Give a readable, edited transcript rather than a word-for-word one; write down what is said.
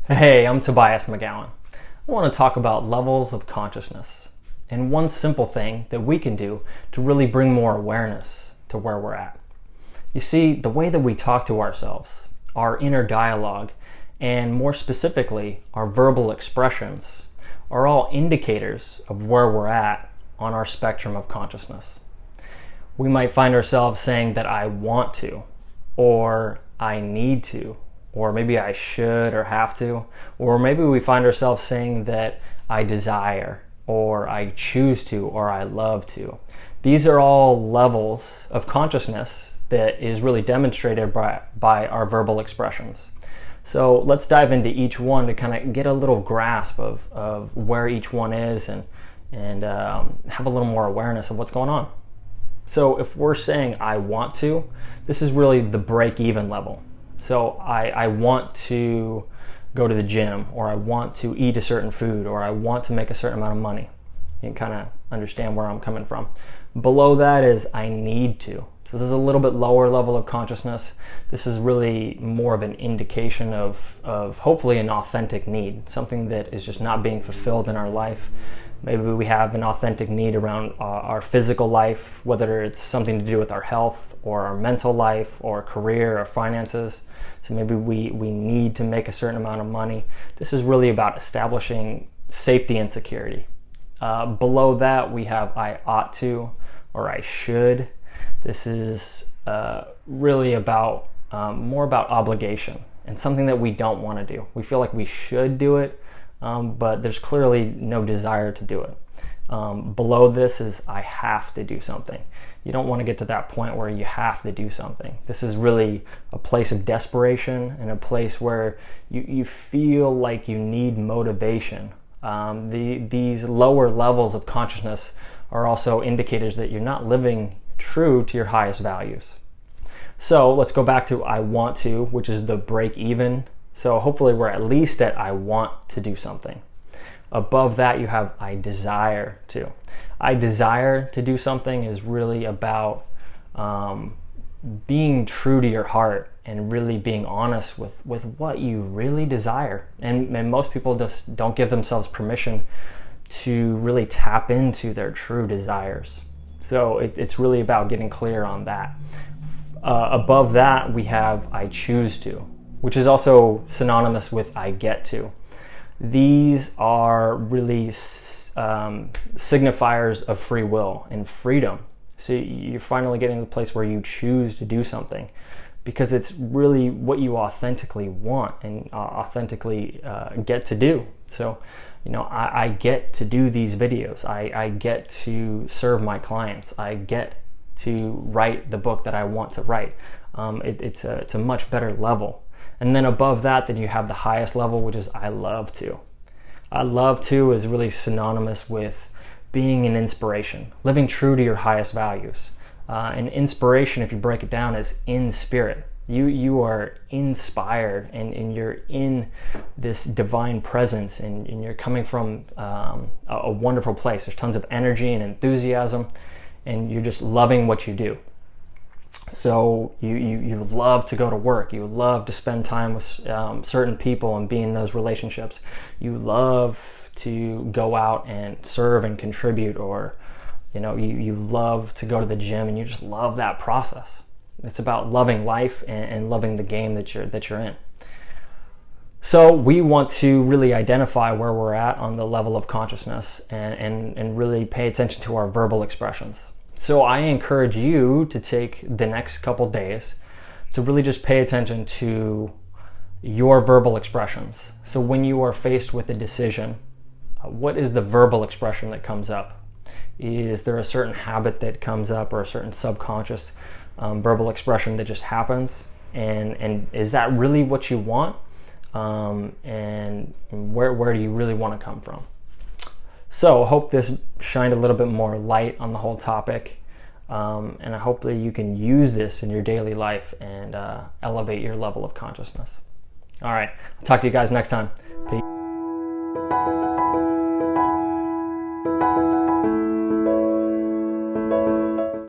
Hey, I'm Tobias McGowan. I want to talk about levels of consciousness and one simple thing that we can do to really bring more awareness to where we're at. You see, the way that we talk to ourselves, our inner dialogue, and more specifically, our verbal expressions are all indicators of where we're at on our spectrum of consciousness. We might find ourselves saying that I want to, or I need to, or maybe I should or have to, or maybe we find ourselves saying that I desire, or I choose to, or I love to. These are all levels of consciousness that is really demonstrated by our verbal expressions. So let's dive into each one to kind of get a little grasp of where each one is and have a little more awareness of what's going on. So if we're saying I want to, this is really the break-even level. So I want to go to the gym, or I want to eat a certain food, or I want to make a certain amount of money. You can kind of understand where I'm coming from. Below that is I need to. So this is a little bit lower level of consciousness. This is really more of an indication of hopefully an authentic need, something that is just not being fulfilled in our life. Maybe we have an authentic need around our physical life, whether it's something to do with our health or our mental life or career or finances. So maybe we need to make a certain amount of money. This is really about establishing safety and security. Below that, we have I ought to or I should. This is really about more about obligation and something that we don't want to do. We feel like we should do it, but there's clearly no desire to do it. Below this is I have to do something. You don't want to get to that point where you have to do something. This is really a place of desperation and a place where you feel like you need motivation. These lower levels of consciousness are also indicators that you're not living true to your highest values. So let's go back to I want to, which is the break even. So hopefully we're at least at I want to do something. Above that, you have I desire to. I desire to do something is really about being true to your heart and really being honest with what you really desire. And most people just don't give themselves permission to really tap into their true desires. So it's really about getting clear on that. Above that, we have I choose to, which is also synonymous with I get to. These are really signifiers of free will and freedom. So you're finally getting to the place where you choose to do something because it's really what you authentically want and authentically get to do. So, I get to do these videos. I get to serve my clients. I get to write the book that I want to write. It's a much better level. And then above that, then you have the highest level, which is I love to. I love to is really synonymous with being an inspiration, living true to your highest values. And inspiration, if you break it down, is in spirit. You are inspired and you're in this divine presence and you're coming from a wonderful place. There's tons of energy and enthusiasm and you're just loving what you do. So you love to go to work. You love to spend time with certain people and be in those relationships. You love to go out and serve and contribute, or you love to go to the gym and you just love that process. It's about loving life and loving the game that you're in. So we want to really identify where we're at on the level of consciousness and really pay attention to our verbal expressions. So I encourage you to take the next couple days to really just pay attention to your verbal expressions. So when you are faced with a decision, what is the verbal expression that comes up? Is there a certain habit that comes up or a certain subconscious verbal expression that just happens? And is that really what you want? And where do you really want to come from? So I hope this shined a little bit more light on the whole topic. And I hope that you can use this in your daily life and elevate your level of consciousness. All right, I'll talk to you guys next time. Peace.